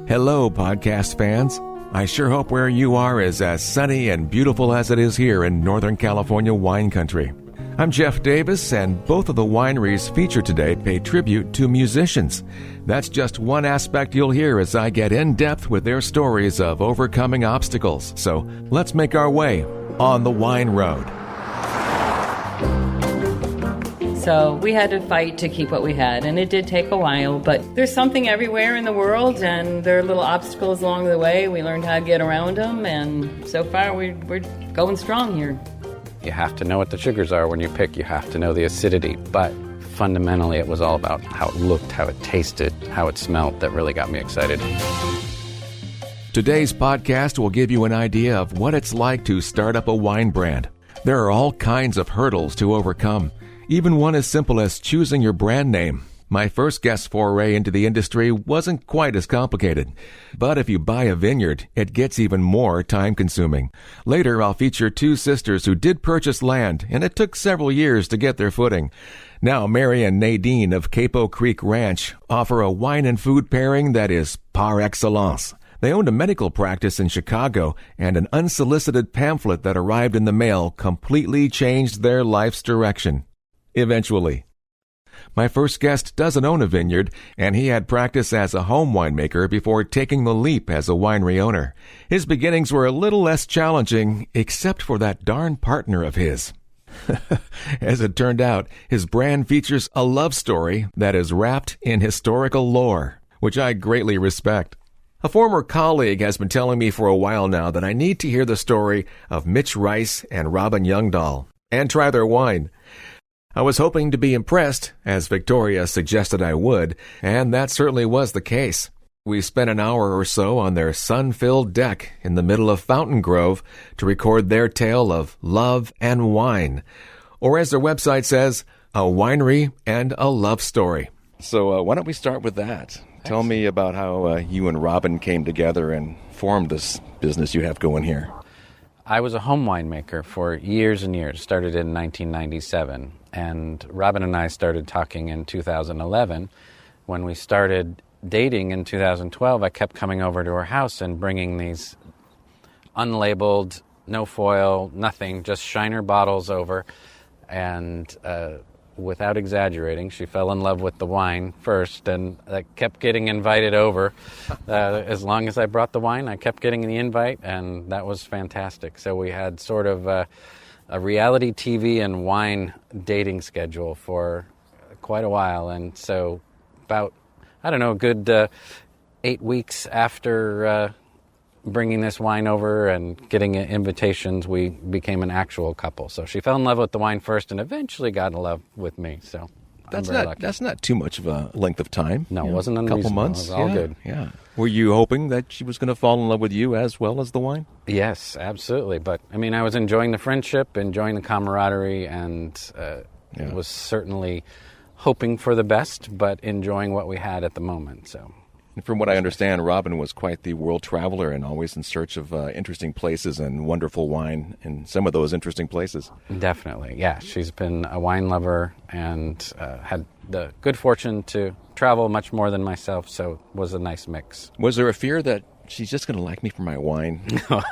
Hello, podcast fans. I sure hope where you are is as sunny and beautiful as it is here in Northern California wine country. I'm Jeff Davis, and both of the wineries featured today pay tribute to musicians. That's just one aspect you'll hear as I get in depth with their stories of overcoming obstacles. So let's make our way on the wine road. So we had to fight to keep what we had, and it did take a while, but there's something everywhere in the world, and there are little obstacles along the way. We learned how to get around them, and so far we're going strong here. You have to know what the sugars are when you pick. You have to know the acidity, but fundamentally it was all about how it looked, how it tasted, how it smelled that really got me excited. Today's podcast will give you an idea of what it's like to start up a wine brand. There are all kinds of hurdles to overcome. Even one as simple as choosing your brand name. My first guest foray into the industry wasn't quite as complicated. But if you buy a vineyard, it gets even more time-consuming. Later, I'll feature two sisters who did purchase land, and it took several years to get their footing. Now, Mary and Nadine of Capo Creek Ranch offer a wine and food pairing that is par excellence. They owned a medical practice in Chicago, and an unsolicited pamphlet that arrived in the mail completely changed their life's direction. Eventually. My first guest doesn't own a vineyard, and he had practice as a home winemaker before taking the leap as a winery owner. His beginnings were a little less challenging, except for that darn partner of his. As it turned out, his brand features a love story that is wrapped in historical lore, which I greatly respect. A former colleague has been telling me for a while now that I need to hear the story of Mitch Rice and Robin Youngdahl, and try their wine. I was hoping to be impressed, as Victoria suggested I would, and that certainly was the case. We spent an hour or so on their sun-filled deck in the middle of Fountain Grove to record their tale of love and wine, or as their website says, a winery and a love story. So why don't we start with that? Tell me about how you and Robin came together and formed this business you have going here. I was a home winemaker for years and years, started in 1997, and Robin and I started talking in 2011. When we started dating in 2012, I kept coming over to her house and bringing these unlabeled, no foil, nothing, just Shiner bottles over, and without exaggerating, she fell in love with the wine first, and I kept getting invited over. As long as I brought the wine, I kept getting the invite, and that was fantastic. So we had sort of a reality TV and wine dating schedule for quite a while. And so about, a good 8 weeks after bringing this wine over and getting invitations, we became an actual couple. So she fell in love with the wine first and eventually got in love with me. So That's not too much of a length of time. No, it wasn't unreasonable. A couple months. It was all good. Yeah. Were you hoping that she was going to fall in love with you as well as the wine? Yes, absolutely. But, I was enjoying the friendship, enjoying the camaraderie, and was certainly hoping for the best, but enjoying what we had at the moment, so... From what I understand, Robin was quite the world traveler and always in search of interesting places and wonderful wine in some of those interesting places. Definitely, yeah. She's been a wine lover and had the good fortune to travel much more than myself, so it was a nice mix. Was there a fear that she's just going to like me for my wine? No,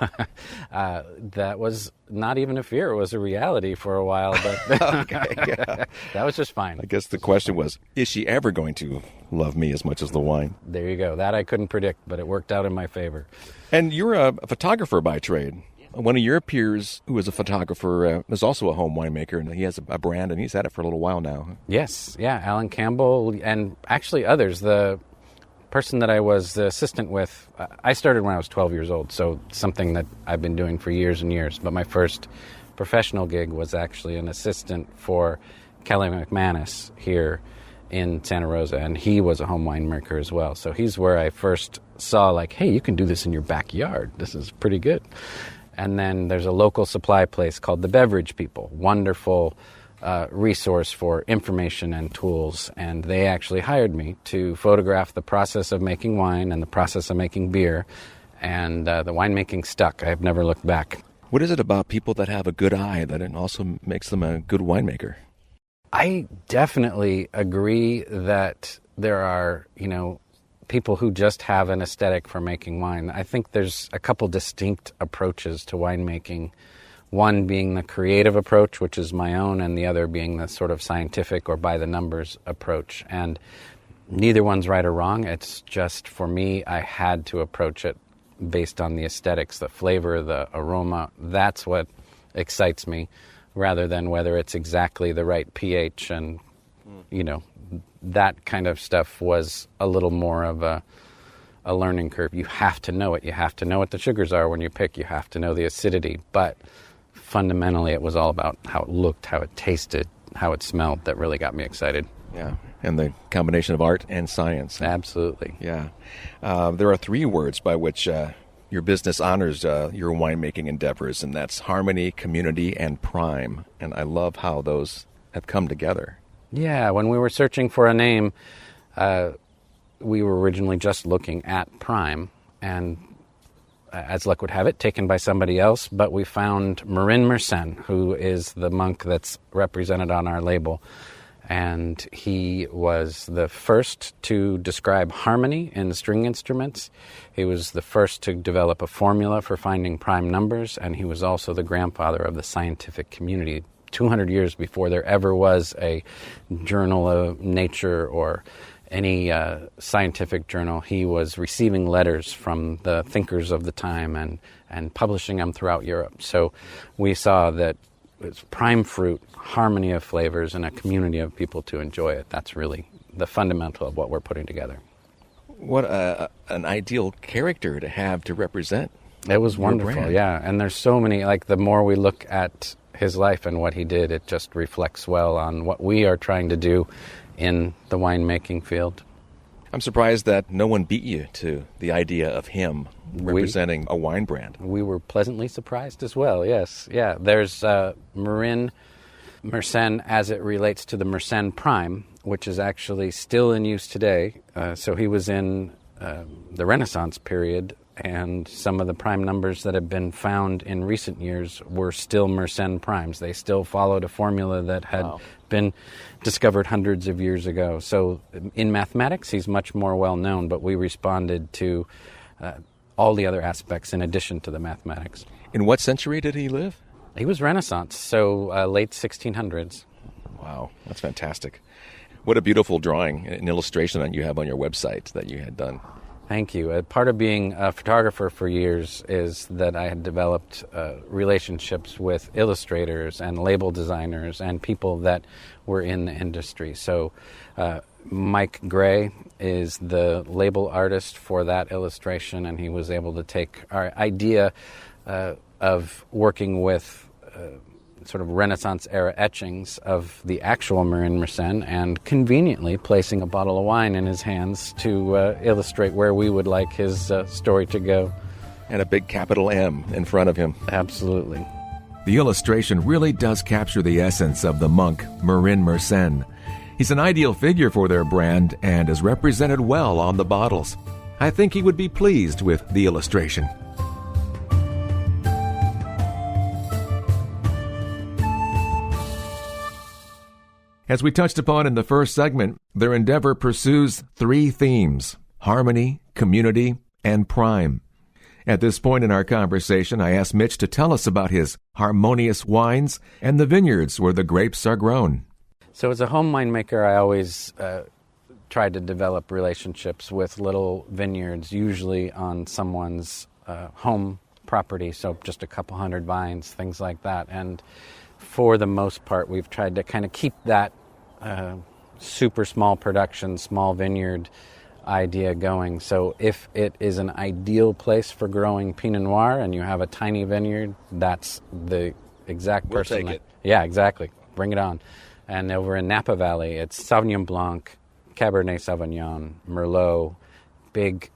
that was not even a fear. It was a reality for a while, but that was just fine. I guess the question was, is she ever going to love me as much as the wine? There you go. That I couldn't predict, but it worked out in my favor. And you're a photographer by trade. One of your peers, who is a photographer, is also a home winemaker, and he has a brand, and he's had it for a little while now. Yes, yeah, Alan Campbell, and actually others. The person that I was the assistant with, I started when I was 12 years old, so something that I've been doing for years and years. But my first professional gig was actually an assistant for Kelly McManus here in Santa Rosa, and he was a home winemaker as well. So he's where I first saw, like, hey, you can do this in your backyard. This is pretty good. And then there's a local supply place called the Beverage People, wonderful resource for information and tools, and they actually hired me to photograph the process of making wine and the process of making beer, and the winemaking stuck. I've never looked back. What is it about people that have a good eye that it also makes them a good winemaker? I definitely agree that there are, people who just have an aesthetic for making wine. I think there's a couple distinct approaches to winemaking. One being the creative approach, which is my own, and the other being the sort of scientific or by the numbers approach. And neither one's right or wrong. It's just, for me, I had to approach it based on the aesthetics, the flavor, the aroma. That's what excites me, rather than whether it's exactly the right pH. And, that kind of stuff was a little more of a learning curve. You have to know it. You have to know what the sugars are when you pick. You have to know the acidity. But fundamentally, it was all about how it looked, how it tasted, how it smelled that really got me excited. Yeah, and the combination of art and science. Absolutely. Yeah. There are 3 words by which your business honors your winemaking endeavors, and that's harmony, community, and prime. And I love how those have come together. Yeah, when we were searching for a name, we were originally just looking at prime, and as luck would have it, taken by somebody else, but we found Mersenne, who is the monk that's represented on our label. And he was the first to describe harmony in string instruments. He was the first to develop a formula for finding prime numbers, and he was also the grandfather of the scientific community. 200 years before there ever was a journal of nature or any scientific journal, he was receiving letters from the thinkers of the time and publishing them throughout Europe. So we saw that it's prime fruit, harmony of flavors, and a community of people to enjoy it. That's really the fundamental of what we're putting together. What an ideal character to have to represent. It was wonderful, brand. Yeah. And there's so many, the more we look at his life and what he did, it just reflects well on what we are trying to do in the winemaking field. I'm surprised that no one beat you to the idea of him representing a wine brand. We were pleasantly surprised as well, yes. Yeah, there's Mersenne as it relates to the Mersenne Prime, which is actually still in use today. So he was in the Renaissance period, and some of the prime numbers that have been found in recent years were still Mersenne primes. They still followed a formula that had been discovered hundreds of years ago. So in mathematics, he's much more well known, but we responded to all the other aspects in addition to the mathematics. In what century did he live? He was Renaissance, so late 1600s. Wow, that's fantastic. What a beautiful drawing, an illustration that you have on your website that you had done. Thank you. Part of being a photographer for years is that I had developed relationships with illustrators and label designers and people that were in the industry. So Mike Gray is the label artist for that illustration, and he was able to take our idea of working with sort of Renaissance-era etchings of the actual Mersenne and conveniently placing a bottle of wine in his hands to illustrate where we would like his story to go. And a big capital M in front of him. Absolutely. The illustration really does capture the essence of the monk, Mersenne. He's an ideal figure for their brand and is represented well on the bottles. I think he would be pleased with the illustration. As we touched upon in the first segment, their endeavor pursues 3 themes: harmony, community, and prime. At this point in our conversation, I asked Mitch to tell us about his harmonious wines and the vineyards where the grapes are grown. So as a home winemaker, I always tried to develop relationships with little vineyards, usually on someone's home property, so just a couple hundred vines, things like that. And for the most part, we've tried to kind of keep that super small production, small vineyard idea going. So if it is an ideal place for growing Pinot Noir and you have a tiny vineyard, that's the exact person. We'll take it. Yeah, exactly. Bring it on. And over in Napa Valley, it's Sauvignon Blanc, Cabernet Sauvignon, Merlot, big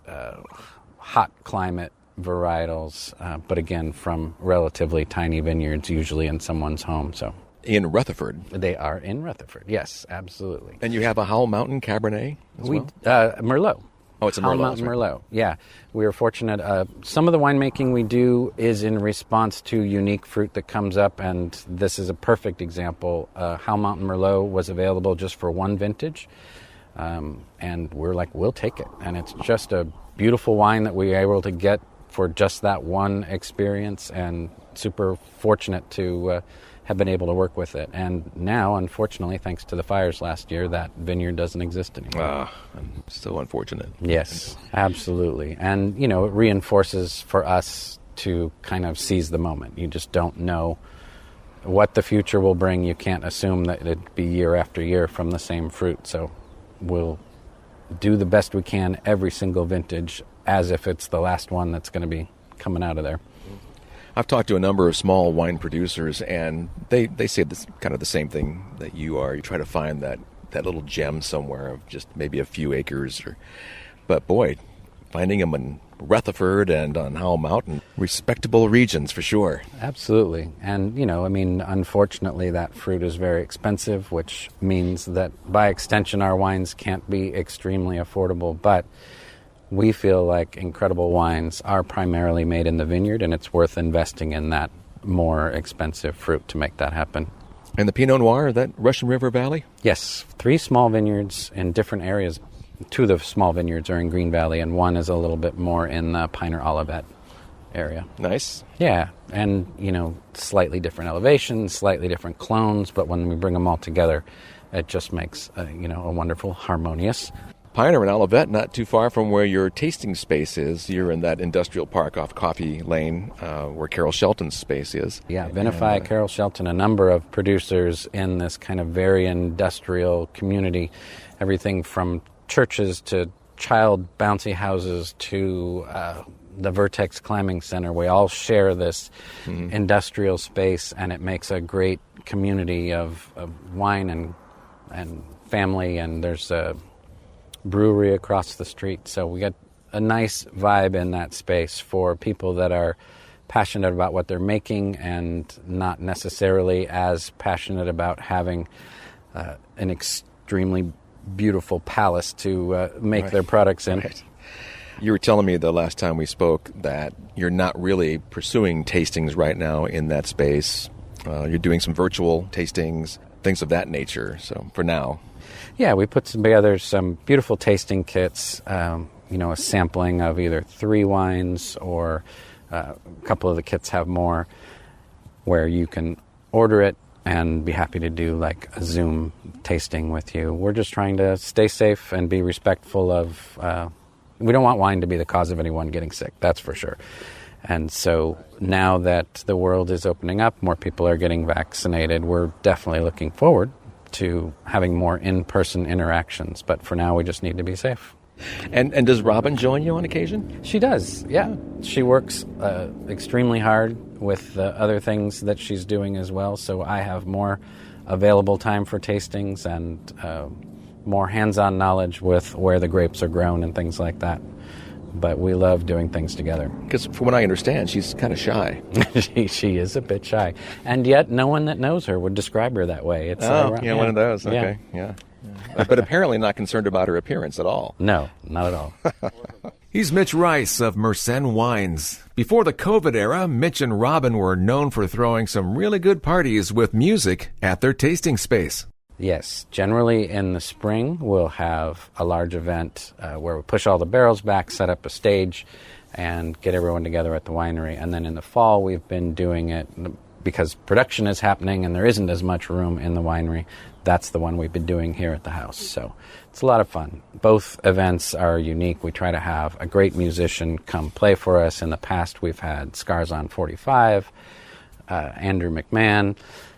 hot climate varietals, but again, from relatively tiny vineyards, usually in someone's home. So In Rutherford. They are in Rutherford, yes, absolutely. And you have a Howell Mountain Cabernet as well? Merlot. Oh, it's a Merlot. Howell Mountain Merlot, yeah. We are fortunate. Some of the winemaking we do is in response to unique fruit that comes up, and this is a perfect example. Howell Mountain Merlot was available just for one vintage. and we're like, we'll take it. And it's just a beautiful wine that we were able to get for just that one experience, and super fortunate to have been able to work with it. And now, unfortunately, thanks to the fires last year, that vineyard doesn't exist anymore. So unfortunate. Yes, absolutely. And, it reinforces for us to kind of seize the moment. You just don't know what the future will bring. You can't assume that it'd be year after year from the same fruit. So we'll do the best we can every single vintage as if it's the last one that's going to be coming out of there. I've talked to a number of small wine producers, and they say this kind of the same thing that you are. You try to find that little gem somewhere of just maybe a few acres. But boy, finding them in Rutherford and on Howell Mountain, respectable regions for sure. Absolutely. And, unfortunately that fruit is very expensive, which means that by extension our wines can't be extremely affordable. But we feel like incredible wines are primarily made in the vineyard, and it's worth investing in that more expensive fruit to make that happen. And the Pinot Noir, that Russian River Valley? Yes, 3 small vineyards in different areas. 2 of the small vineyards are in Green Valley, and 1 is a little bit more in the Piner Olivet area. Nice. Yeah, and, slightly different elevations, slightly different clones, but when we bring them all together, it just makes, a wonderful, harmonious. Piner and Olivet, not too far from where your tasting space is. You're in that industrial park off Coffee Lane, where Carol Shelton's space is. Yeah, Vinify, Carol Shelton, a number of producers in this kind of very industrial community. Everything from churches to child bouncy houses to the Vertex Climbing Center. We all share this industrial space, and it makes a great community of wine and family, and there's a brewery across the street. So we get a nice vibe in that space for people that are passionate about what they're making and not necessarily as passionate about having an extremely beautiful palace to make their products in. Right. You were telling me the last time we spoke that you're not really pursuing tastings right now in that space. You're doing some virtual tastings, things of that nature, so for now. Yeah, we put together some beautiful tasting kits, a sampling of either 3 wines, or a couple of the kits have more, where you can order it and be happy to do like a Zoom tasting with you. We're just trying to stay safe and be respectful of, we don't want wine to be the cause of anyone getting sick, that's for sure. And so now that the world is opening up, more people are getting vaccinated, we're definitely looking forward to having more in-person interactions. But for now, we just need to be safe. And does Robin join you on occasion? She does, yeah. She works extremely hard with the other things that she's doing as well, so I have more available time for tastings and more hands-on knowledge with where the grapes are grown and things like that. But we love doing things together. Because from what I understand, she's kind of shy. She is a bit shy. And yet no one that knows her would describe her that way. It's one of those. Okay, yeah. But apparently not concerned about her appearance at all. No, not at all. He's Mitch Rice of Mersenne Wines. Before the COVID era, Mitch and Robin were known for throwing some really good parties with music at their tasting space. Yes, generally in the spring we'll have a large event where we push all the barrels back, set up a stage, and get everyone together at the winery. And then in the fall we've been doing it because production is happening and there isn't as much room in the winery. That's the one we've been doing here at the house. So it's a lot of fun. Both events are unique. We try to have a great musician come play for us. In the past we've had Scars on 45, Andrew McMahon,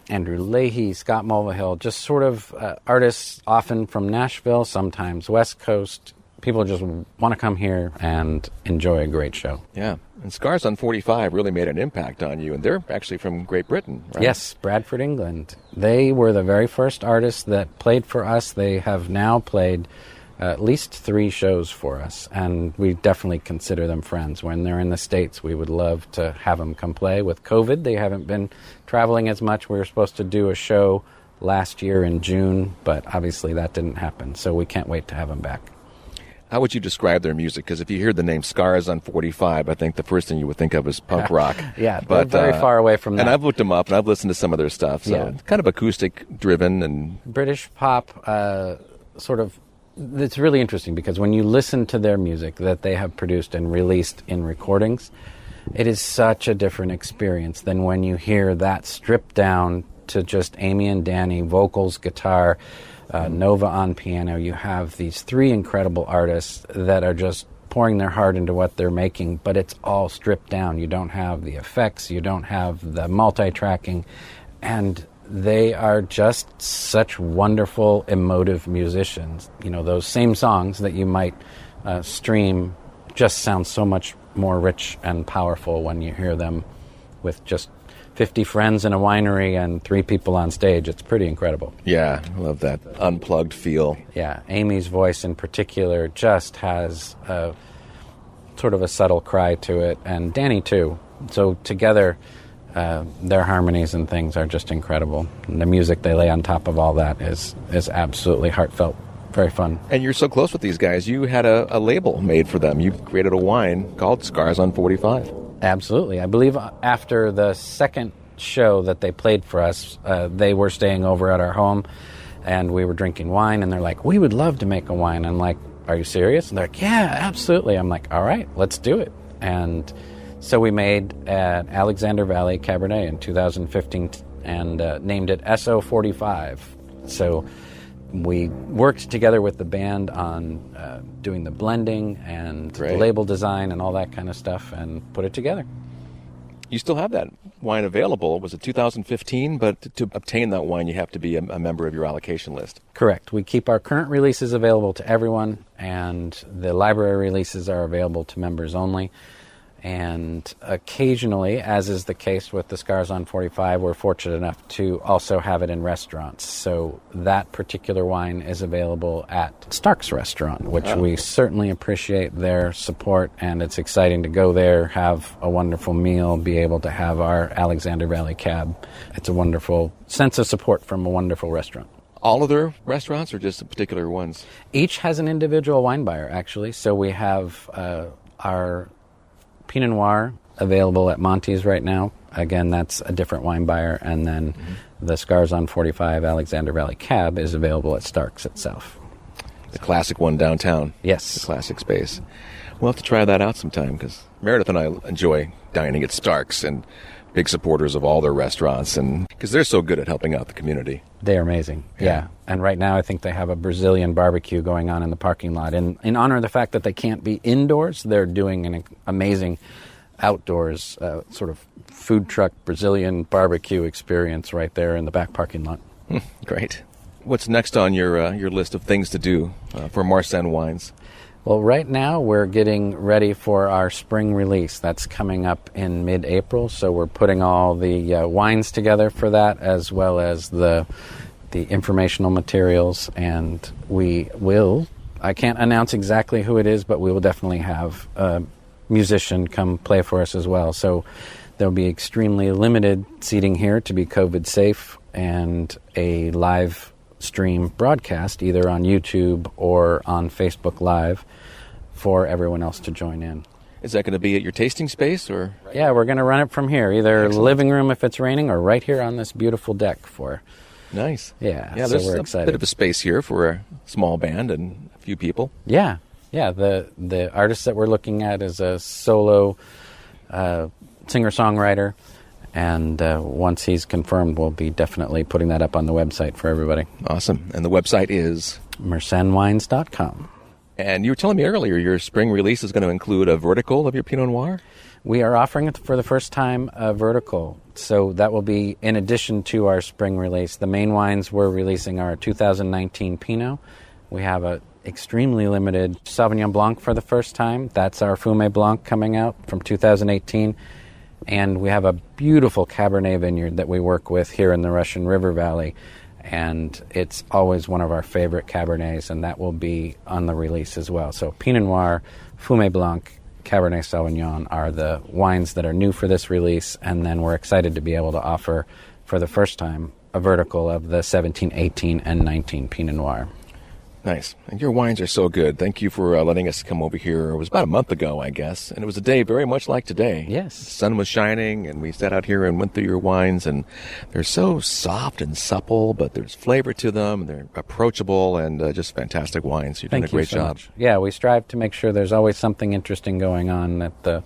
Andrew Leahy, Scott Mulvihill, just sort of artists often from Nashville, sometimes West Coast. People just want to come here and enjoy a great show. Yeah, and Scars on 45 really made an impact on you, and they're actually from Great Britain, right? Yes, Bradford, England. They were the very first artists that played for us. They have now played at least 3 shows for us, and we definitely consider them friends. When they're in the States, we would love to have them come play. With COVID, they haven't been traveling as much. We were supposed to do a show last year in June, but obviously that didn't happen, so we can't wait to have them back. How would you describe their music? Because if you hear the name Scars on 45, I think the first thing you would think of is punk rock. Yeah, but very far away from that. And I've looked them up, and I've listened to some of their stuff, so it's kind of acoustic-driven. And British pop, sort of it's really interesting because when you listen to their music that they have produced and released in recordings, it is such a different experience than when you hear that stripped down to just Amy and Danny, vocals, guitar, Nova on piano. You have these three incredible artists that are just pouring their heart into what they're making, but it's all stripped down. You don't have the effects, you don't have the multi-tracking, and they are just such wonderful, emotive musicians. You know, those same songs that you might stream just sound so much more rich and powerful when you hear them with just 50 friends in a winery and 3 people on stage. It's pretty incredible. Yeah, I love that unplugged feel. Yeah, Amy's voice in particular just has a sort of a subtle cry to it, and Danny too. So together, their harmonies and things are just incredible. And the music they lay on top of all that is absolutely heartfelt. Very fun. And you're so close with these guys. You had a label made for them. You created a wine called Scars on 45. Absolutely. I believe after the second show that they played for us, they were staying over at our home, and we were drinking wine, and they're like, we would love to make a wine. I'm like, are you serious? And they're like, yeah, absolutely. I'm like, all right, let's do it. And so we made an Alexander Valley Cabernet in 2015 and named it SO45. So we worked together with the band on doing the blending and the label design and all that kind of stuff and put it together. You still have that wine available. Was it 2015? But to obtain that wine, you have to be a member of your allocation list. Correct. We keep our current releases available to everyone, and the library releases are available to members only. And occasionally, as is the case with the Scars on 45, we're fortunate enough to also have it in restaurants. So that particular wine is available at Stark's Restaurant, which we certainly appreciate their support, and it's exciting to go there, have a wonderful meal, be able to have our Alexander Valley Cab. It's a wonderful sense of support from a wonderful restaurant. All of their restaurants or just the particular ones? Each has an individual wine buyer, actually. So we have our Pinot Noir available at Monty's right now. Again, that's a different wine buyer. And then the Scars on 45 Alexander Valley Cab is available at Stark's itself. The classic one downtown. Yes. The classic space. We'll have to try that out sometime because Meredith and I enjoy dining at Stark's and big supporters of all their restaurants, and because they're so good at helping out the community. They're amazing. Yeah. And right now I think they have a Brazilian barbecue going on in the parking lot. And in honor of the fact that they can't be indoors, they're doing an amazing outdoors sort of food truck Brazilian barbecue experience right there in the back parking lot. Great. What's next on your list of things to do for Mersenne Wines? Well, right now we're getting ready for our spring release. That's coming up in mid-April, so we're putting all the wines together for that, as well as the informational materials, and we will, I can't announce exactly who it is, but we will definitely have a musician come play for us as well. So there'll be extremely limited seating here to be COVID safe, and a live stream broadcast either on YouTube or on Facebook Live for everyone else to join in. Is that going to be at your tasting space, or? Yeah, we're going to run it from here, either living room if it's raining or right here on this beautiful deck for. Nice. Yeah, so there's we're excited. A bit of a space here for a small band and a few people. Yeah. The artist that we're looking at is a solo singer-songwriter. And once he's confirmed, we'll be definitely putting that up on the website for everybody. Awesome. And the website is? MErssenneWines.com. And you were telling me earlier your spring release is going to include a vertical of your Pinot Noir? We are offering it for the first time a vertical. So that will be in addition to our spring release. The main wines, we're releasing our 2019 Pinot. We have a extremely limited Sauvignon Blanc for the first time. That's our Fumé Blanc coming out from 2018. And we have a beautiful Cabernet vineyard that we work with here in the Russian River Valley. And it's always one of our favorite Cabernets, and that will be on the release as well. So Pinot Noir, Fumé Blanc, Cabernet Sauvignon are the wines that are new for this release. And then we're excited to be able to offer, for the first time, a vertical of the 17, 18, and 19 Pinot Noir. Nice. And your wines are so good. Thank you for letting us come over here. It was about a month ago, I guess, and it was a day very much like today. Yes. The sun was shining, and we sat out here and went through your wines, and they're so soft and supple, but there's flavor to them. They're approachable and just fantastic wines. You've done a great job. Much. Yeah, we strive to make sure there's always something interesting going on at the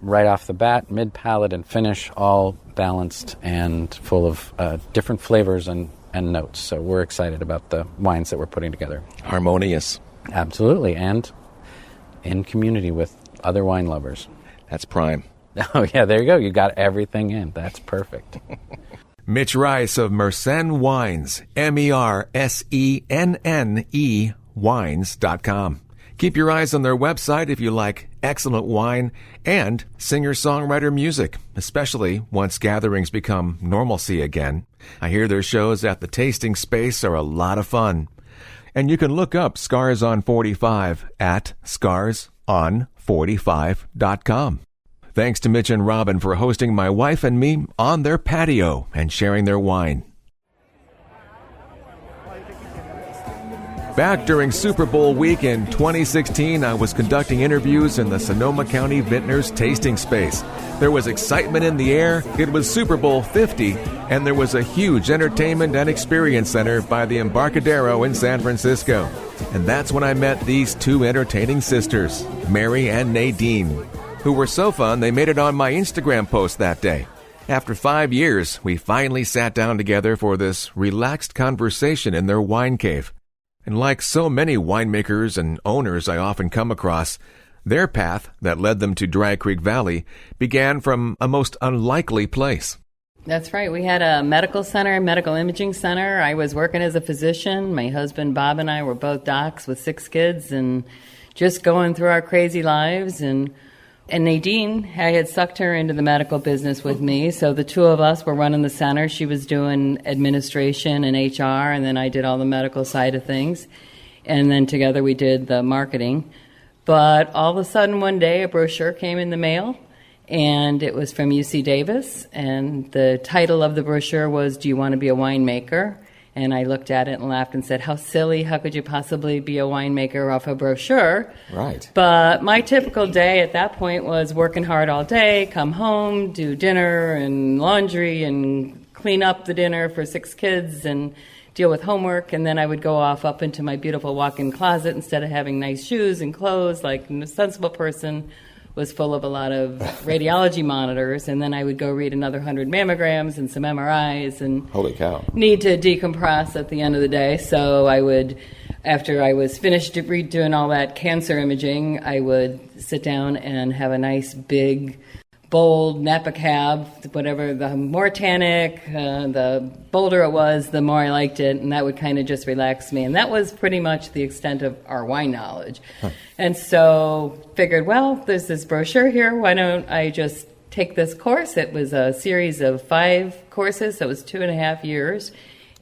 right off the bat, mid-palate and finish, all balanced and full of different flavors and notes. So we're excited about the wines that we're putting together. Harmonious. Absolutely. And in community with other wine lovers. That's prime. Oh, yeah, there you go. You got everything in. That's perfect. Mitch Rice of Mersenne Wines, MERSENNE wines.com. Keep your eyes on their website if you like excellent wine and singer-songwriter music, especially once gatherings become normalcy again. I hear their shows at the tasting space are a lot of fun. And you can look up Scars on 45 at scarson45.com. Thanks to Mitch and Robin for hosting my wife and me on their patio and sharing their wine. Back during Super Bowl week in 2016, I was conducting interviews in the Sonoma County Vintners tasting space. There was excitement in the air. It was Super Bowl 50, and there was a huge entertainment and experience center by the Embarcadero in San Francisco. And that's when I met these two entertaining sisters, Mary and Nadine, who were so fun they made it on my Instagram post that day. After 5 years, we finally sat down together for this relaxed conversation in their wine cave. And like so many winemakers and owners I often come across, their path that led them to Dry Creek Valley began from a most unlikely place. That's right. We had a medical center, medical imaging center. I was working as a physician. My husband, Bob, and I were both docs with 6 kids and just going through our crazy lives. And Nadine, I had sucked her into the medical business with me, so the two of us were running the center. She was doing administration and HR, and then I did all the medical side of things. And then together we did the marketing. But all of a sudden one day a brochure came in the mail, and it was from UC Davis, and the title of the brochure was, "Do you want to be a winemaker?" And I looked at it and laughed and said, how silly, how could you possibly be a winemaker off a brochure? Right. But my typical day at that point was working hard all day, come home, do dinner and laundry and clean up the dinner for 6 kids and deal with homework. And then I would go off up into my beautiful walk-in closet instead of having nice shoes and clothes like a sensible person was full of a lot of radiology monitors, and then I would go read another 100 mammograms and some MRIs and Holy cow. Need to decompress at the end of the day. So I would, after I was finished doing all that cancer imaging, I would sit down and have a nice big bold Napa cab, whatever, the more tannic, the bolder it was, the more I liked it, and that would kind of just relax me. And that was pretty much the extent of our wine knowledge. Huh. And so figured, well, there's this brochure here, why don't I just take this course? It was a series of 5 courses, so it was 2.5 years.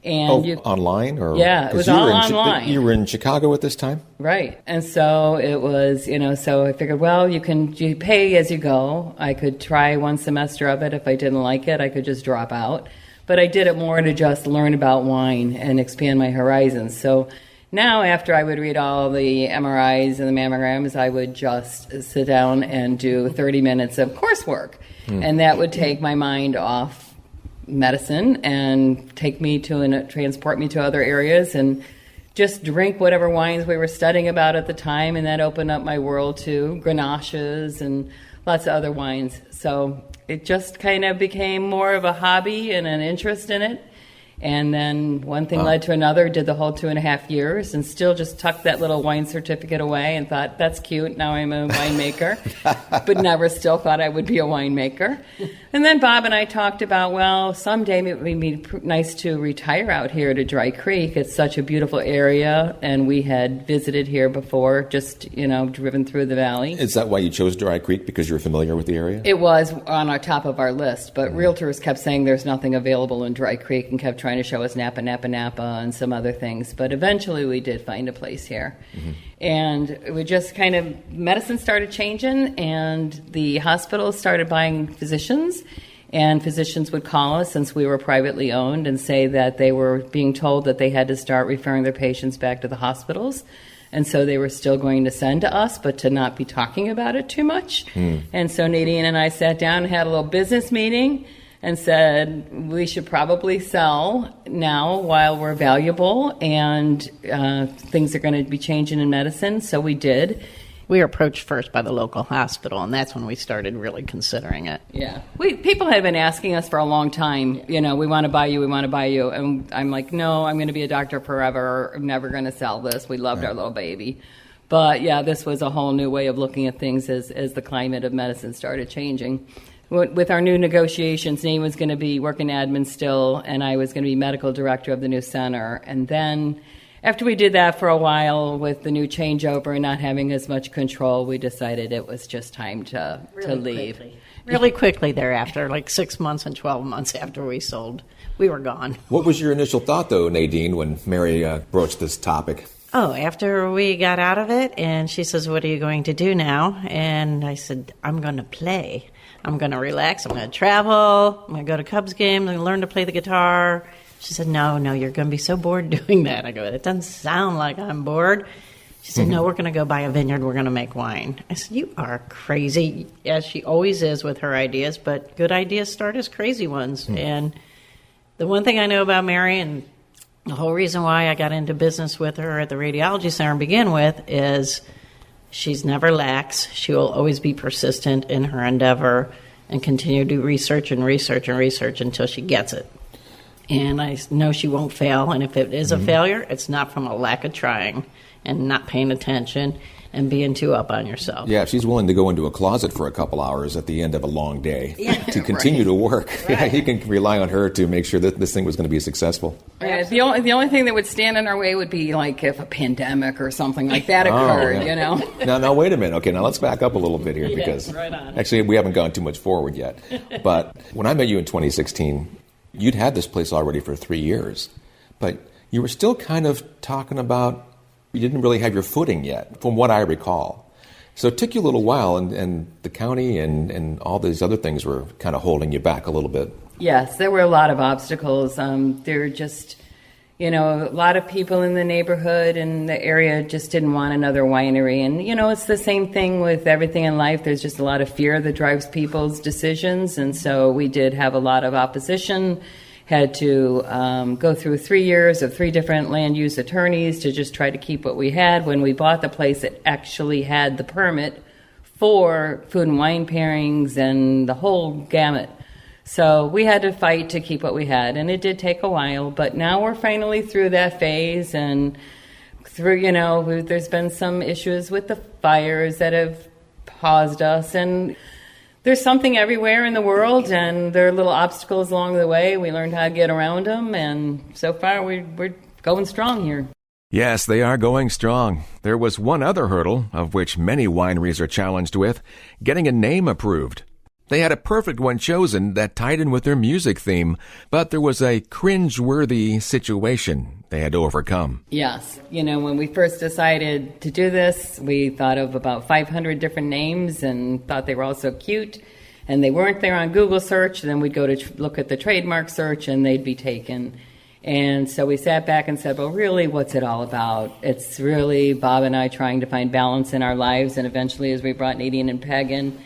And online? Or yeah, it was all online. You were in Chicago at this time? Right. And so it was, so I figured, well, you pay as you go. I could try one semester of it. If I didn't like it, I could just drop out. But I did it more to just learn about wine and expand my horizons. So now after I would read all the MRIs and the mammograms, I would just sit down and do 30 minutes of coursework. And that would take my mind off medicine and take me to and transport me to other areas and just drink whatever wines we were studying about at the time, and that opened up my world to Grenaches and lots of other wines. So it just kind of became more of a hobby and an interest in it. And then one thing led to another, did the whole 2.5 years, and still just tucked that little wine certificate away and thought, that's cute, now I'm a winemaker, but never still thought I would be a winemaker. And then Bob and I talked about, well, someday it would be nice to retire out here to Dry Creek. It's such a beautiful area, and we had visited here before, just, driven through the valley. Is that why you chose Dry Creek, because you're familiar with the area? It was on our top of our list, but realtors kept saying there's nothing available in Dry Creek and kept trying to show us Napa, and some other things. But eventually we did find a place here. Mm-hmm. And we just kind of, medicine started changing, and the hospitals started buying physicians, And physicians would call us, since we were privately owned, and say that they were being told that they had to start referring their patients back to the hospitals. And so they were still going to send to us, but to not be talking about it too much. And so Nadine and I sat down and had a little business meeting and said, we should probably sell now while we're valuable, and things are going to be changing in medicine. So we did. We were approached first by the local hospital, and that's when we started really considering it. Yeah. People had been asking us for a long time, we want to buy you, we want to buy you. And I'm like, no, I'm going to be a doctor forever. I'm never going to sell this. We loved our little baby. But, yeah, this was a whole new way of looking at things as the climate of medicine started changing. With our new negotiations, Nadine was going to be working admin still, and I was going to be medical director of the new center. And then after we did that for a while with the new changeover and not having as much control, we decided it was just time to leave. Really quickly thereafter, like 6 months and 12 months after we sold, we were gone. What was your initial thought, though, Nadine, when Mary broached this topic? Oh, after we got out of it, and she says, what are you going to do now? And I said, I'm going to play. I'm going to relax. I'm going to travel. I'm going to go to Cubs games. I'm going to learn to play the guitar. She said, no, you're going to be so bored doing that. I go, it doesn't sound like I'm bored. She said, no, we're going to go buy a vineyard. We're going to make wine. I said, you are crazy, as she always is with her ideas, but good ideas start as crazy ones. And the one thing I know about Mary, and the whole reason why I got into business with her at the radiology center to begin with, is she's never lax. She will always be persistent in her endeavor and continue to do research and research and research until she gets it. And I know she won't fail, and if it is a failure, it's not from a lack of trying and not paying attention and being too up on yourself. Yeah, she's willing to go into a closet for a couple hours at the end of a long day to continue to work. Right. Yeah, you can rely on her to make sure that this thing was going to be successful. Yeah, the only thing that would stand in our way would be like if a pandemic or something like that occurred, Now, wait a minute. Okay, now let's back up a little bit here because right on. Actually we haven't gone too much forward yet. But when I met you in 2016, you'd had this place already for 3 years, but you were still kind of talking about, you didn't really have your footing yet, from what I recall. So it took you a little while, and the county and all these other things were kind of holding you back a little bit. Yes, there were a lot of obstacles. There were just, a lot of people in the neighborhood and the area just didn't want another winery. And, it's the same thing with everything in life. There's just a lot of fear that drives people's decisions. And so we did have a lot of opposition, had to go through 3 years of 3 different land use attorneys to just try to keep what we had. When we bought the place, it actually had the permit for food and wine pairings and the whole gamut. So we had to fight to keep what we had, and it did take a while, but now we're finally through that phase, and through, there's been some issues with the fires that have paused us, and there's something everywhere in the world, and there are little obstacles along the way. We learned how to get around them, and so far we're going strong here. Yes, they are going strong. There was one other hurdle, of which many wineries are challenged with, getting a name approved. They had a perfect one chosen that tied in with their music theme, but there was a cringe-worthy situation they had to overcome. Yes. When we first decided to do this, we thought of about 500 different names and thought they were all so cute, and they weren't there on Google search. Then we'd go to look at the trademark search, and they'd be taken. And so we sat back and said, well, really, what's it all about? It's really Bob and I trying to find balance in our lives, and eventually, as we brought Nadine and Peg in,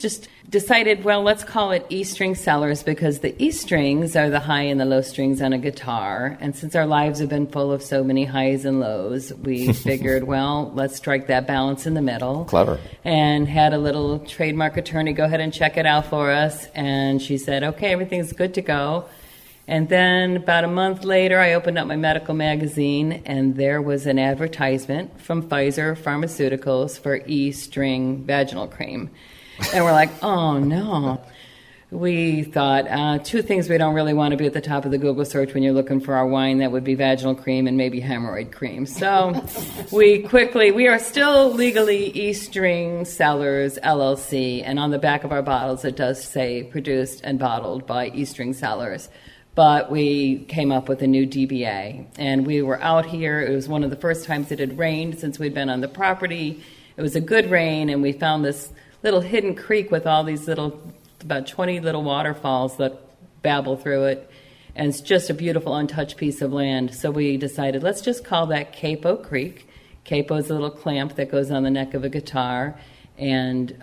just decided, well, let's call it E-string sellers, because the E strings are the high and the low strings on a guitar. And since our lives have been full of so many highs and lows, we figured, well, let's strike that balance in the middle. Clever. And had a little trademark attorney go ahead and check it out for us. And she said, okay, everything's good to go. And then about a month later, I opened up my medical magazine, and there was an advertisement from Pfizer Pharmaceuticals for E-string vaginal cream. And we're like, oh, no. We thought 2 things we don't really want to be at the top of the Google search when you're looking for our wine. That would be vaginal cream and maybe hemorrhoid cream. So we are still legally E-string sellers, LLC. And on the back of our bottles, it does say produced and bottled by E-string sellers. But we came up with a new DBA. And we were out here. It was one of the first times it had rained since we'd been on the property. It was a good rain, and we found this little hidden creek with all these little about 20 little waterfalls that babble through it. And it's just a beautiful, untouched piece of land. So we decided, let's just call that Capo Creek. Capo is a little clamp that goes on the neck of a guitar and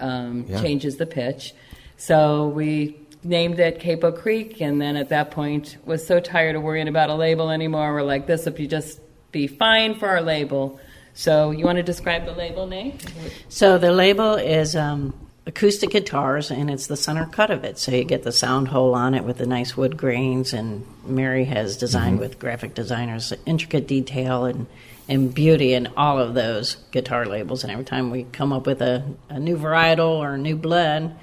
changes the pitch. So we named it Capo Creek, and then at that point was so tired of worrying about a label anymore. We're like, this would just be fine for our label. So you want to describe the label, Nate? So the label is acoustic guitars, and it's the center cut of it. So you get the sound hole on it with the nice wood grains, and Mary has designed with graphic designers intricate detail and beauty in all of those guitar labels. And every time we come up with a new varietal or a new blend,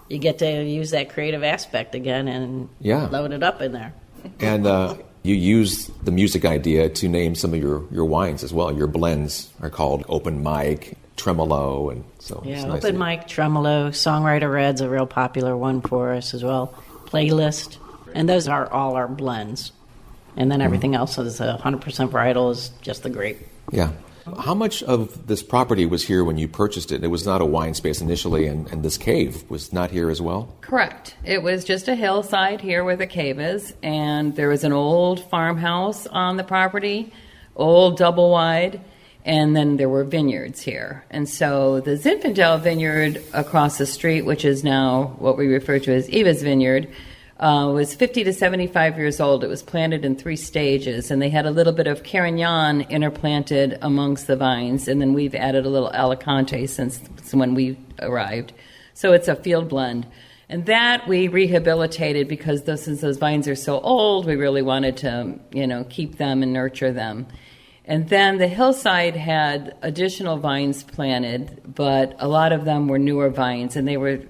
you get to use that creative aspect again and load it up in there. And you use the music idea to name some of your wines as well. Your blends are called Open Mic, Tremolo, and so yeah, it's nice. Open Mic, Tremolo, Songwriter Red's a real popular one for us as well. Playlist, and those are all our blends. And then everything else is 100% varietal, is just the grape. Yeah. How much of this property was here when you purchased it? It was not a wine space initially, and this cave was not here as well? Correct. It was just a hillside here where the cave is, and there was an old farmhouse on the property, old double wide, and then there were vineyards here. And so the Zinfandel vineyard across the street, which is now what we refer to as Eva's Vineyard, was 50 to 75 years old. It was planted in 3 stages, and they had a little bit of Carignan interplanted amongst the vines, and then we've added a little Alicante since when we arrived. So it's a field blend. And that we rehabilitated because since those vines are so old, we really wanted to, keep them and nurture them. And then the hillside had additional vines planted, but a lot of them were newer vines, and they were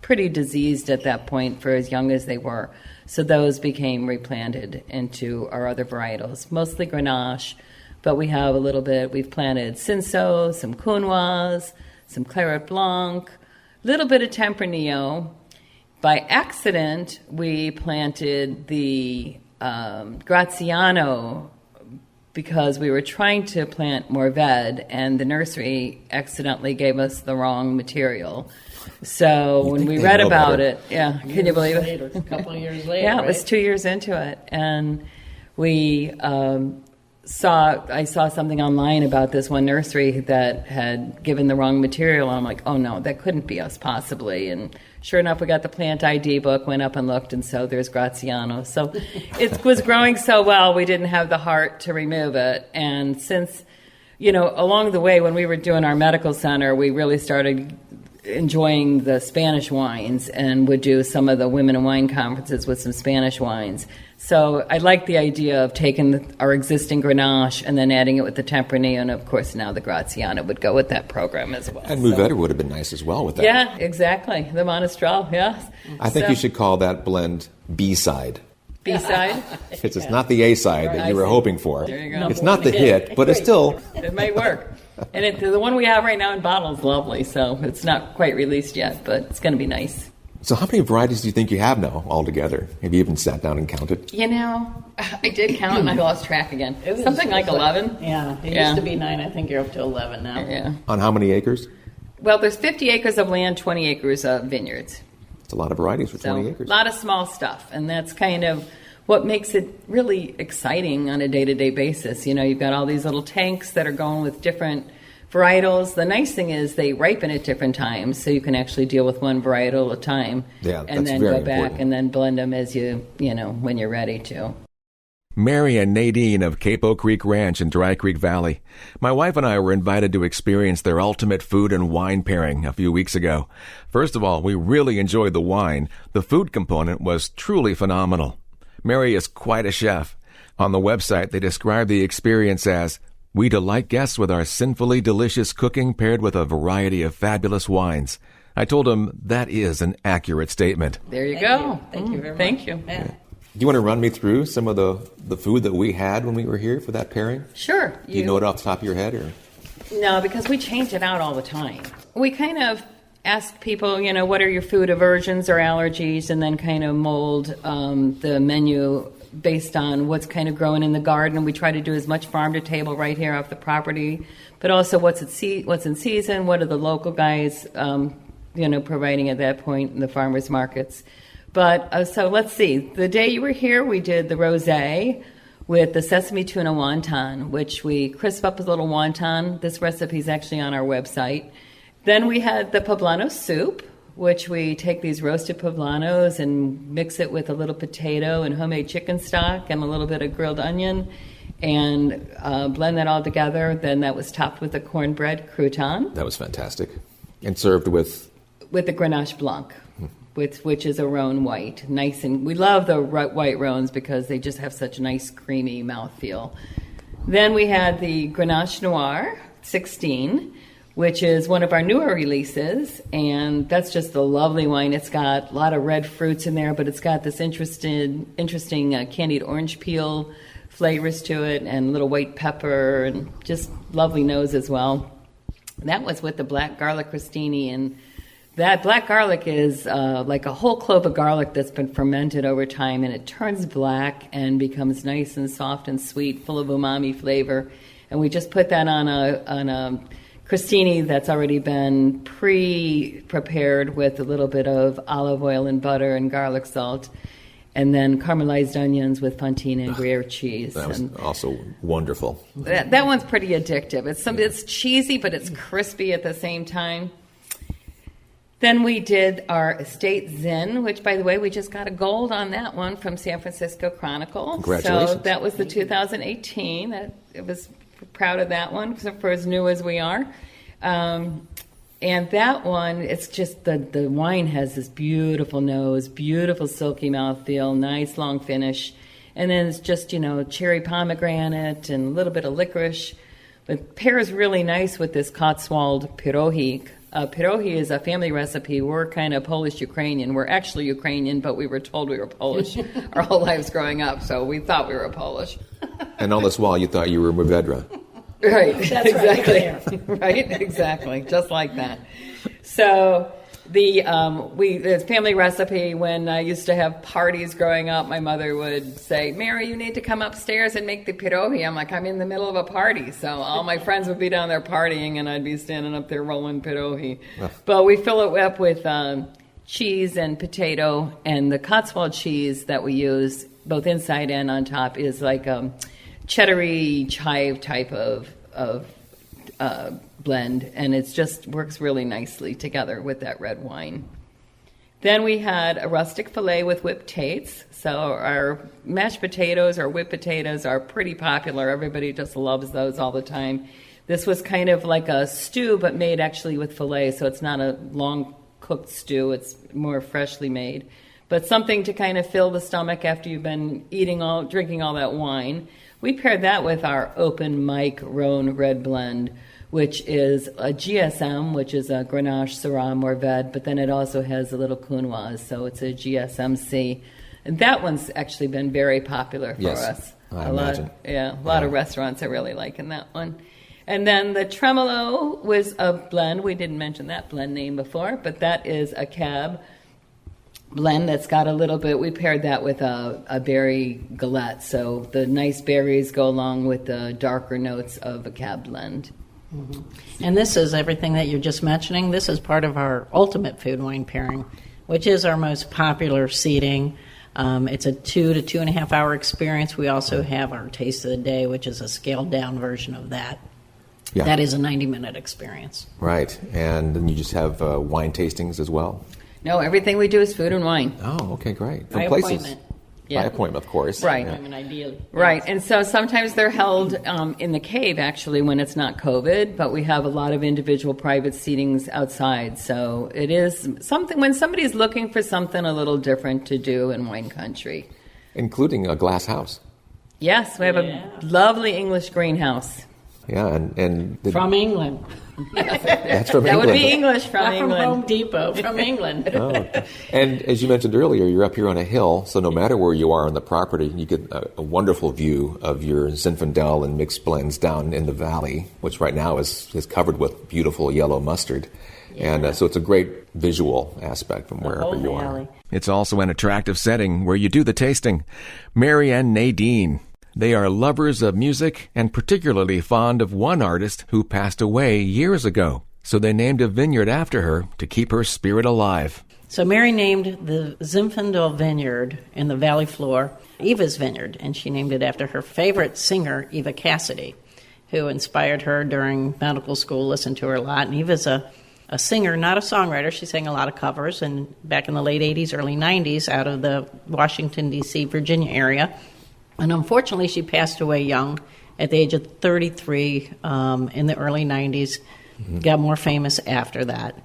pretty diseased at that point for as young as they were. So those became replanted into our other varietals, mostly Grenache, but we have a little bit. We've planted Cinsault, some Counoise, some Claret Blanc, a little bit of Tempranillo. By accident, we planted the Graziano because we were trying to plant Mourvèdre, and the nursery accidentally gave us the wrong material. So when we read about it, can you believe it? A couple of years later, it was 2 years into it, and we I saw something online about this one nursery that had given the wrong material, and I'm like, oh no, that couldn't be us possibly. And sure enough, we got the plant ID book, went up and looked, and so there's Graziano. So it was growing so well, we didn't have the heart to remove it. And since, along the way when we were doing our medical center, we really started enjoying the Spanish wines and would do some of the women in wine conferences with some Spanish wines. So I like the idea of taking our existing Grenache and then adding it with the Tempranillo, and of course now the Graziano would go with that program as well. And Mourvèdre would have been nice as well with that. Yeah, exactly. The Monastrell, yes. I think you should call that blend B-side. B-side? Because it's not the A-side that you were hoping for. There you go. It's not the hit, but it's still... It might work. And the one we have right now in bottle is lovely, so it's not quite released yet, but it's going to be nice. So how many varieties do you think you have now altogether? Have you even sat down and counted? I did count and I lost track again. Something like 11. It used to be 9. I think you're up to 11 now. Yeah. On how many acres? Well, there's 50 acres of land, 20 acres of vineyards. It's a lot of varieties for 20 acres. A lot of small stuff, and that's kind of what makes it really exciting on a day-to-day basis. You've got all these little tanks that are going with different varietals. The nice thing is they ripen at different times, so you can actually deal with one varietal at a time. Yeah, and that's then very go back important. and then blend them as when you're ready to. Mary and Nadine of Capo Creek Ranch in Dry Creek Valley. My wife and I were invited to experience their ultimate food and wine pairing a few weeks ago. First of all, we really enjoyed the wine. The food component was truly phenomenal. Mary is quite a chef. On the website, they describe the experience as, "We delight guests with our sinfully delicious cooking paired with a variety of fabulous wines." I told him that is an accurate statement. There you go. Thank you very much. Thank you. Yeah. Do you want to run me through some of the food that we had when we were here for that pairing? Sure. Do you know it off the top of your head? Or? No, because we change it out all the time. We kind of ask people, what are your food aversions or allergies, and then kind of mold the menu based on what's kind of growing in the garden. We try to do as much farm to table right here off the property, but also what's in season, what do the local guys providing at that point in the farmers markets. But so let's see. The day you were here, we did the rosé with the sesame tuna wonton, which we crisp up with a little wonton. This recipe is actually on our website. Then we had the poblano soup, which we take these roasted poblanos and mix it with a little potato and homemade chicken stock and a little bit of grilled onion and blend that all together. Then that was topped with a cornbread crouton. That was fantastic. And served with? With the Grenache Blanc, which is a Rhone white. Nice, and we love the white Rhones because they just have such nice creamy mouthfeel. Then we had the Grenache Noir 16, which is one of our newer releases, and that's just a lovely wine. It's got a lot of red fruits in there, but it's got this interesting candied orange peel flavors to it, and little white pepper, and just lovely nose as well. That was with the black garlic crostini, and that black garlic is like a whole clove of garlic that's been fermented over time, and it turns black and becomes nice and soft and sweet, full of umami flavor. And we just put that on a crostini that's already been pre-prepared with a little bit of olive oil and butter and garlic salt, and then caramelized onions with fontina and Gruyere cheese. That was also wonderful. That one's pretty addictive. It's cheesy, but it's crispy at the same time. Then we did our Estate Zin, which, by the way, we just got a gold on that one from San Francisco Chronicle. Congratulations. So that was the 2018. I was proud of that one for as new as we are. And that one, it's just the wine has this beautiful nose, beautiful silky mouthfeel, nice long finish. And then it's just, cherry pomegranate and a little bit of licorice. But pairs really nice with this Cotswold pierogi. Pierogi is a family recipe. We're kind of Polish-Ukrainian. We're actually Ukrainian, but we were told we were Polish our whole lives growing up, so we thought we were Polish. And all this while, you thought you were Mourvedre. Right, That's exactly. Right, exactly, just like that. So the family recipe, when I used to have parties growing up, my mother would say, Mary, you need to come upstairs and make the pierogi. I'm like, I'm in the middle of a party. So all my friends would be down there partying, and I'd be standing up there rolling pierogi. Oh. But we fill it up with cheese and potato, and the Cotswold cheese that we use, both inside and on top, is like cheddar-y chive type of blend, and it just works really nicely together with that red wine. Then we had a rustic filet with whipped tates. So our mashed potatoes or whipped potatoes are pretty popular. Everybody just loves those all the time. This was kind of like a stew, but made actually with filet, so it's not a long cooked stew. It's more freshly made, but something to kind of fill the stomach after you've been drinking all that wine. We paired that with our open mic Rhone red blend, which is a GSM, which is a Grenache, Syrah, Mourvedre, but then it also has a little Counoise, so it's a GSMC. And that one's actually been very popular for us. I imagine. A lot of restaurants are really liking that one. And then the Tremolo was a blend. We didn't mention that blend name before, but that is a cab blend that's got a little bit. We paired that with a berry galette, so the nice berries go along with the darker notes of a cab blend. Mm-hmm. And this is everything that you're just mentioning. This is part of our ultimate food wine pairing, which is our most popular seating. It's a 2 to 2.5 hour experience. We also have our taste of the day, which is a scaled down version of that. Yeah. That is a 90-minute experience. Right. And then you just have wine tastings as well? No, everything we do is food and wine. Oh, okay, great. By appointment. Yeah. By appointment, of course. Right. Yeah. Ideally. Right. And so sometimes they're held in the cave, actually, when it's not COVID, but we have a lot of individual private seatings outside. So it is something, when somebody's looking for something a little different to do in wine country. Including a glass house. Yes, we have a lovely English greenhouse. Yeah, and from England. That's from England. That would be English from England. From Home Depot, from England. Oh. And as you mentioned earlier, you're up here on a hill, so no matter where you are on the property, you get a wonderful view of your Zinfandel and mixed blends down in the valley, which right now is covered with beautiful yellow mustard. Yeah. And so it's a great visual aspect from wherever you are. It's also an attractive setting where you do the tasting. Mary and Nadine. They are lovers of music and particularly fond of one artist who passed away years ago. So they named a vineyard after her to keep her spirit alive. So Mary named the Zinfandel vineyard in the valley floor Eva's Vineyard, and she named it after her favorite singer, Eva Cassidy, who inspired her during medical school, listened to her a lot. And Eva's a singer, not a songwriter. She sang a lot of covers, and back in the late 80s, early 90s, out of the Washington, D.C., Virginia area. And unfortunately, she passed away young at the age of 33 in the early 90s, got more famous after that.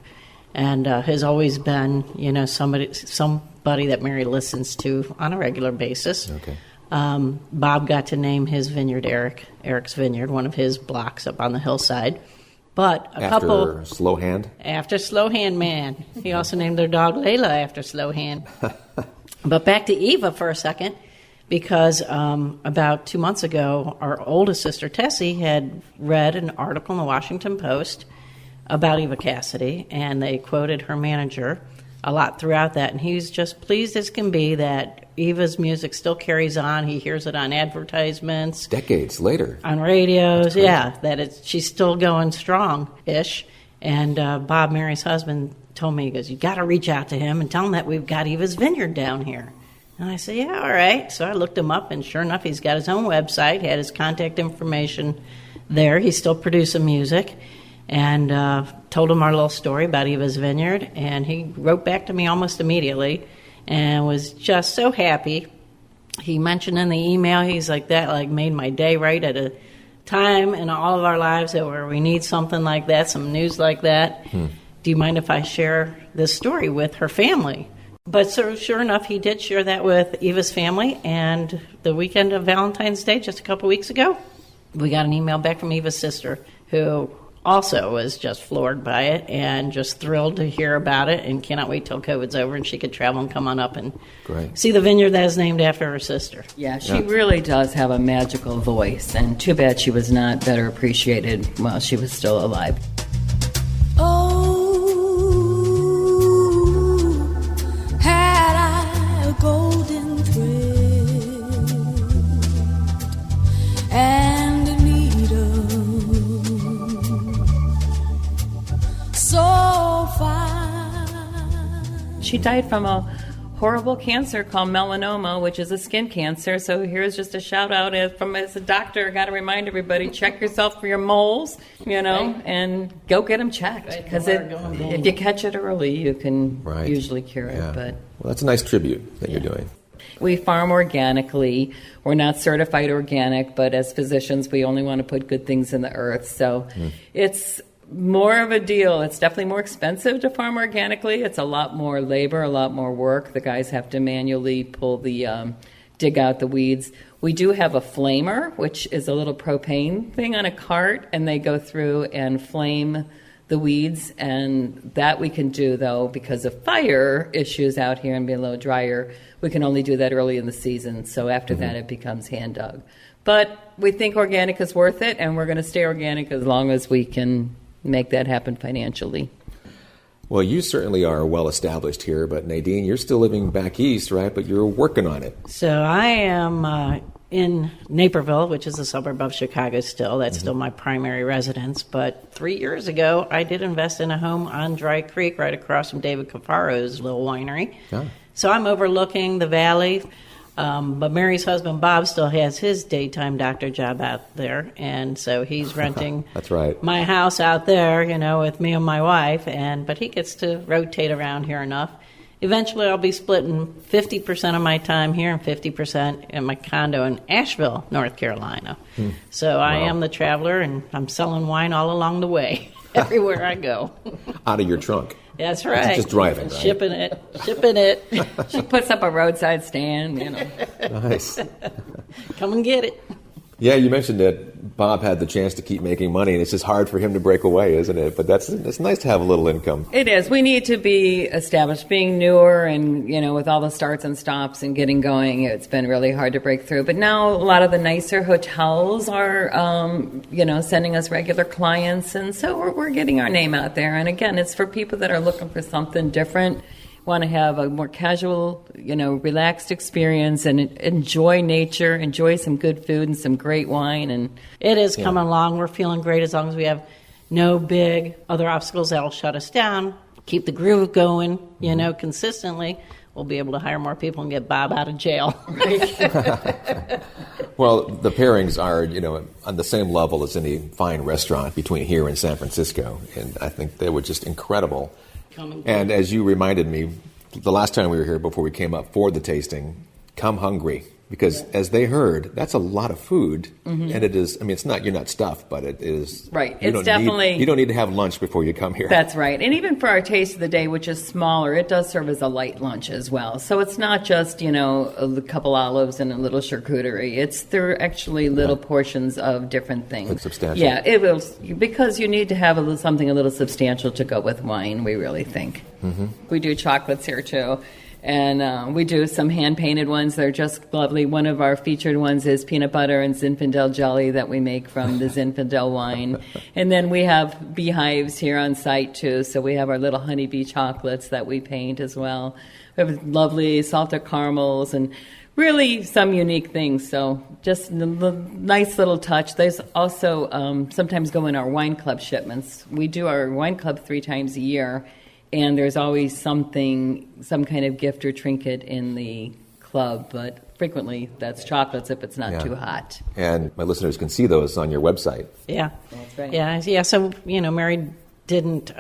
And has always been, somebody that Mary listens to on a regular basis. Okay. Bob got to name his vineyard Eric's Vineyard, one of his blocks up on the hillside. But after Slow Hand? After Slow Hand Man. He also named their dog Layla after Slow Hand. But back to Eva for a second, because about 2 months ago, our oldest sister, Tessie, had read an article in the Washington Post about Eva Cassidy, and they quoted her manager a lot throughout that, and he was just pleased as can be that Eva's music still carries on. He hears it on advertisements. Decades later. On radios, that she's still going strong-ish. And Bob, Mary's husband, told me, he goes, you got to reach out to him and tell him that we've got Eva's Vineyard down here. And I said, yeah, all right. So I looked him up, and sure enough, he's got his own website, had his contact information there. He's still producing music. And told him our little story about Eva's Vineyard, and he wrote back to me almost immediately and was just so happy. He mentioned in the email, he's like, that made my day, right, at a time in all of our lives where we need something like that, some news like that. Do you mind if I share this story with her family? But so sure enough, he did share that with Eva's family, and the weekend of Valentine's Day, just a couple weeks ago, we got an email back from Eva's sister, who also was just floored by it and just thrilled to hear about it and cannot wait till COVID's over and she could travel and come on up and see the vineyard that is named after her sister. Yeah, she really does have a magical voice, and too bad she was not better appreciated while she was still alive. Oh, had I a golden thread and a needle so fine. She died from a horrible cancer called melanoma, which is a skin cancer. So here's just a shout out as a doctor. Got to remind everybody, check yourself for your moles, and go get them checked. Because if you catch it early, you can usually cure it. But well, that's a nice tribute that you're doing. We farm organically. We're not certified organic, but as physicians, we only want to put good things in the earth. So it's more of a deal. It's definitely more expensive to farm organically. It's a lot more labor, a lot more work. The guys have to manually dig out the weeds. We do have a flamer, which is a little propane thing on a cart, and they go through and flame the weeds, and that we can do, though, because of fire issues out here and being a little drier, we can only do that early in the season. So after that, it becomes hand dug. But we think organic is worth it, and we're going to stay organic as long as we can make that happen financially. Well, you certainly are well established here, but Nadine, you're still living back east, right? But you're working on it. So I am in Naperville, which is a suburb of Chicago still. That's still my primary residence. But 3 years ago, I did invest in a home on Dry Creek right across from David Cafaro's little winery. So I'm overlooking the valley. But Mary's husband, Bob, still has his daytime doctor job out there, and so he's renting That's right. my house out there, with me and my wife, but he gets to rotate around here enough. Eventually, I'll be splitting 50% of my time here and 50% in my condo in Asheville, North Carolina. So I am the traveler, and I'm selling wine all along the way, everywhere I go. Out of your trunk. That's right. Just driving, right? Shipping it. She puts up a roadside stand, Nice. Come and get it. Yeah, you mentioned that Bob had the chance to keep making money, and it's just hard for him to break away, isn't it? But it's nice to have a little income. It is. We need to be established. Being newer and, with all the starts and stops and getting going, it's been really hard to break through. But now a lot of the nicer hotels are, sending us regular clients. And so we're getting our name out there. And again, it's for people that are looking for something different, want to have a more casual, relaxed experience and enjoy nature, enjoy some good food and some great wine. And it is coming along. We're feeling great as long as we have no big other obstacles that'll shut us down, keep the groove going, consistently, we'll be able to hire more people and get Bob out of jail. Well, the pairings are, on the same level as any fine restaurant between here and San Francisco, and I think they were just incredible. And as you reminded me, the last time we were here before we came up for the tasting, come hungry. Because as they heard, that's a lot of food, and it is. I mean, you're not stuffed, but it is. Right. You don't need to have lunch before you come here. That's right. And even for our taste of the day, which is smaller, it does serve as a light lunch as well. So it's not just a couple olives and a little charcuterie. They're actually little portions of different things. Like substantial. Yeah, it will, because you need to have something a little substantial to go with wine. We really think. Mm-hmm. We do chocolates here too. And we do some hand-painted ones. They're just lovely. One of our featured ones is peanut butter and Zinfandel jelly that we make from the Zinfandel wine. And then we have beehives here on site, too. So we have our little honeybee chocolates that we paint as well. We have lovely salted caramels and really some unique things. So just a nice little touch. There's also sometimes go in our wine club shipments. We do our wine club 3 times a year. And there's always some kind of gift or trinket in the club, but frequently that's chocolates if it's not too hot. And my listeners can see those on your website. Yeah. That's right. Yeah. So, Mary didn't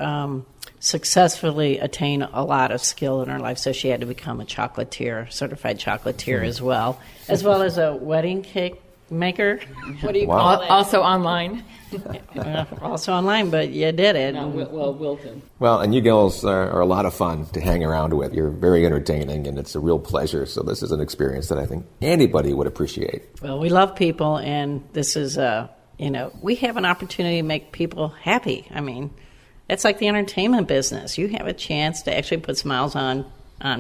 successfully attain a lot of skill in her life, so she had to become a certified chocolatier as well as a wedding cake maker. What do you call it? Also online. Also online, but you did it. No, Wilton. Well, and you girls are a lot of fun to hang around with. You're very entertaining, and it's a real pleasure. So this is an experience that I think anybody would appreciate. Well, we love people, and this is, we have an opportunity to make people happy. I mean, it's like the entertainment business. You have a chance to actually put smiles on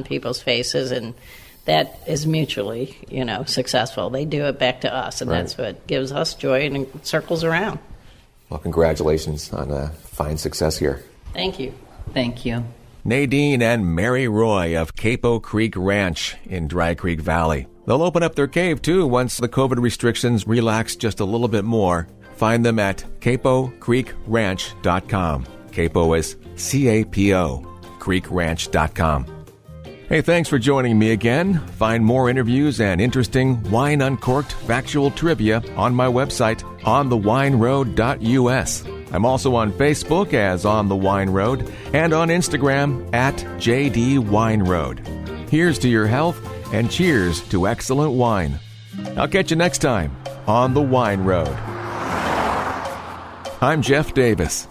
people's faces, and that is mutually, successful. They do it back to us, and that's what gives us joy, and it circles around. Well, congratulations on a fine success here. Thank you. Thank you. Nadine and Mary Roy of Capo Creek Ranch in Dry Creek Valley. They'll open up their cave, too, once the COVID restrictions relax just a little bit more. Find them at capocreekranch.com. Capo is C-A-P-O, creekranch.com. Hey, thanks for joining me again. Find more interviews and interesting Wine Uncorked factual trivia on my website, onthewineroad.us. I'm also on Facebook as On the Wine Road and on Instagram at JD Wine Road. Here's to your health and cheers to excellent wine. I'll catch you next time on the Wine Road. I'm Jeff Davis.